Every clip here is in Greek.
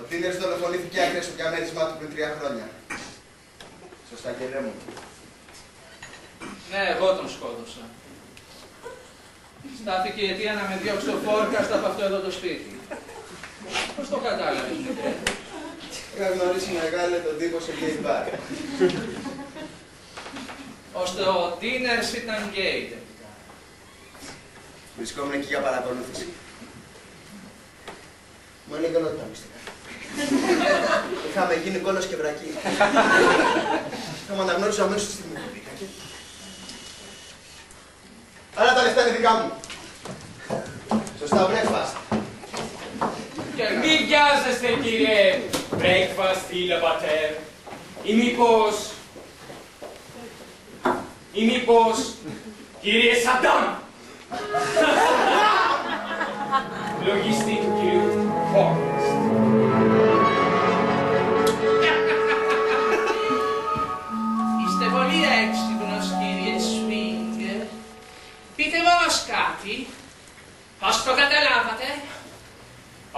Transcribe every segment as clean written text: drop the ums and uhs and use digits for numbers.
Τίνερς δολοφονήθηκε άκρη στο διαμέρισμά του πριν 3 χρόνια. Σωστά, κύριε μου. Ναι, εγώ τον σκότωσα. Στάθηκε η αιτία να με διώξει ο Φόρκας από αυτό εδώ το σπίτι. Πώς το κατάλαβες, μικρέ? Είχα γνωρίσει μεγάλο τον τύπο σε γκέι μπαρ. Ώστε ο Τίνερς ήταν γκέι τελικά. Βρισκόμουν εκεί για παρακολούθηση. Μου έλεγε όλα τα μυστικά. Είχαμε γίνει κόλος και βρακί. Είχαμε αναγνώρισει αμέσως τη στιγμή που μπήκα. Άρα τα λεφτά είναι δικά μου. Σωστά, breakfast. Μη βιάζεστε, κύριε breakfast ή λεπατέρ. Ή μήπως, κύριε Σαντάμ. Λογιστή του κυρίου Φόρκαστ. Είστε πολύ έξυπνος, κύριε Σφίγγ. Πείτε μας κάτι. Πώς το καταλάβατε?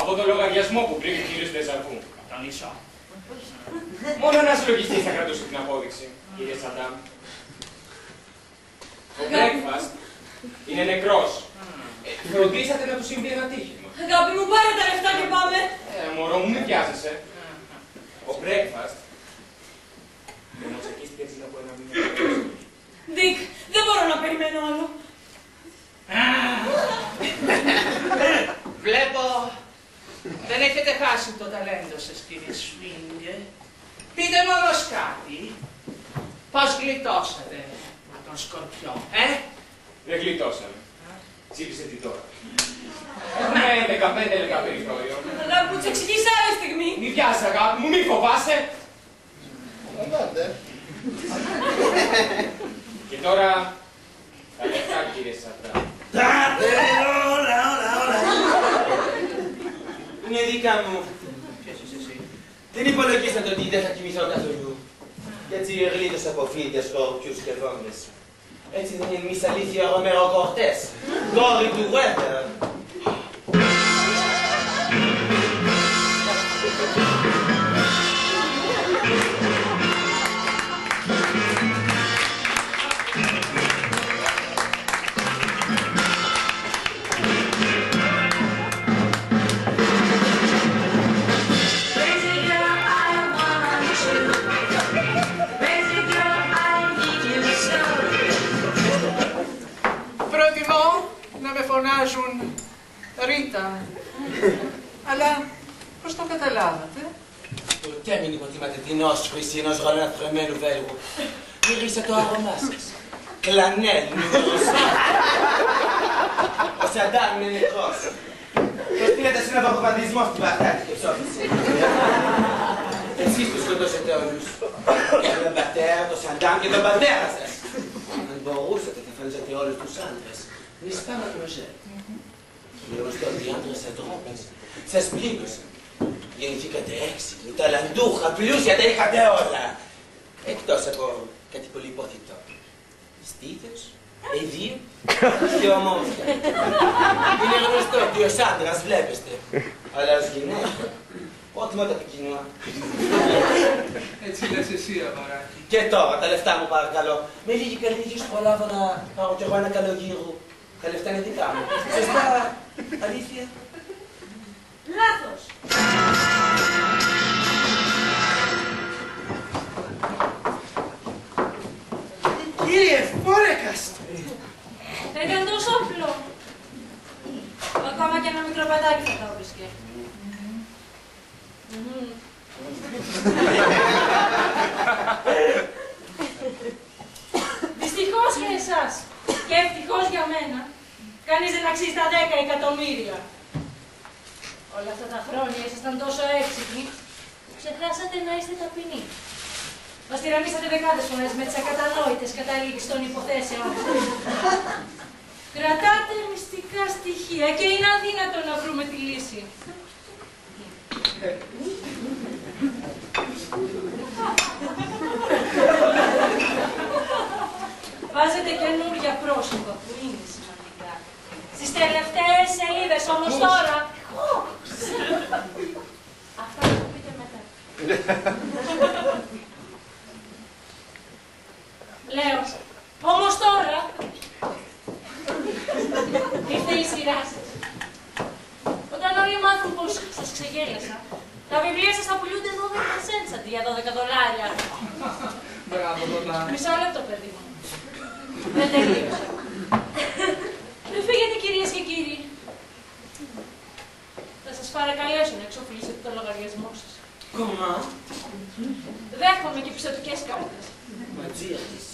Από τον λογαριασμό που βρήκε ο κύριος Δεζαρβού. Κατανοήσω. Μόνο ένας λογιστής θα κρατούσε την απόδειξη, κύριε Σαντάμ. Ο breakfast είναι νεκρός. Φροντίσατε να του συμβεί ένα τύχημα. Αγάπη μου, πάρε τα λεφτά και πάμε. Μωρό μου, μην πιάζεσαι. Ο breakfast δημοσιοκίστηκε έτσι από ένα μήνα. Ντίκ, δεν μπορώ να περιμένω άλλο. Βλέπω, δεν έχετε χάσει το ταλέντο σας, κύριε Σφίγγ. Πείτε μου όμως κάτι. Πώς γλιτώσατε με τον Σκορπιό, Δεν γλιτώσαμε. Τσίπησε την τώρα. Έχουμε 15 λεπτά περιθώριο. Αγάπη μου, τους εξηγείς άλλη στιγμή. Μη βιάζεσαι, αγάπη μου, μη φοβάσαι. Καταλάβατε. Και τώρα, τα λεφτά, κύριε Σαντάμ. Όλα. Είναι δικά μου. Ποιος είσαι εσύ? Δεν υπολογίσατε ότι δεν θα κοιμηθώ καθόλου. Και έτσι γλίτωσα από φίδες, σκορπιούς και βόμβες. Έτσι δεν είναι εμείς αλήθεια ο Ρομέρο Κορτές, κόρη του Βέμπερ. Φωνάζουν Ρίτα. Αλλά πώς το καταλάβατε? Ποτέ μην υποτιμάτε την όσφρηση ενός γαλαναθρεμένου Βέλγου. Μυρίστε το άρωμά σας. Κλανέλ, νούμερο. Ο Σαντάμ είναι νεκρός. Το στείλετε σε ένα βαρκοβαδισμό στην Μπαχτάτη και ψώφισε. Εσείς τους σκοτώσετε όλους. Τον πατέρα, τον Σαντάμ και τον πατέρα σας. Αν μπορούσατε θα φανίζατε όλους τους άντρες. N'est-ce pas, mademoiselle? Γνωστό ότι οι άντρες αντρόπες σας πλήγωσαν. Γεννηθήκατε έξυπνοι, ταλαντούχα, πλούσια, τα είχατε όλα. Εκτός από κάτι πολύ υποθητό. Στήθος, εδίο και ομόρφια. Είναι γνωστό ότι ως άντρας βλέπεστε, αλλά ως γυναίκα, πρότιμα τα ποικινά. Έτσι λες εσύ, αμαράκι. Και τώρα, τα λεφτά μου παρακαλώ. Με λίγη καλή προλάβω να πάρω κι εγώ ένα καλογύρου. Τα λεφτά είναι δικά μου. Σωστά, αλήθεια. Λάθος. Κύριε Φόρεκαστ! Ήταν τόσο απλό. Ακόμα και ένα μικρό παιδάκι θα το βρίσκε. Δυστυχώς για εσάς και ευτυχώς για μένα, κανείς δεν αξίζει τα 10 εκατομμύρια. Όλα αυτά τα χρόνια ήσασταν τόσο έξυπνοι, ξεχάσατε να είστε ταπεινοί. Μας τυραννίσατε δεκάδες φορές με τις ακατανόητες καταλήξεις των υποθέσεων. Κρατάτε μυστικά στοιχεία και είναι αδύνατο να βρούμε τη λύση. Βάζετε καινούργια πρόσωπα που είναι σημαντικά. Στις τελευταίες σελίδες όμως τώρα... Αυτά Λέω, όμως τώρα ήρθε η σειρά σας. Όταν όλοι μάθουν πως σας ξεγέλασα, τα βιβλία σας θα πουλούνται 12 cents αντί για $12. Μπράβο, μαμά. Μισό λεπτό, παιδί μου. Δεν τελείωσα. Μην φύγετε, κυρίες και κύριοι. Θα σας παρακαλέσω να εξοφλήσετε το λογαριασμό σας. Κομμά. Δέχομαι και πιστωτικές κάρτες. Ματζία της.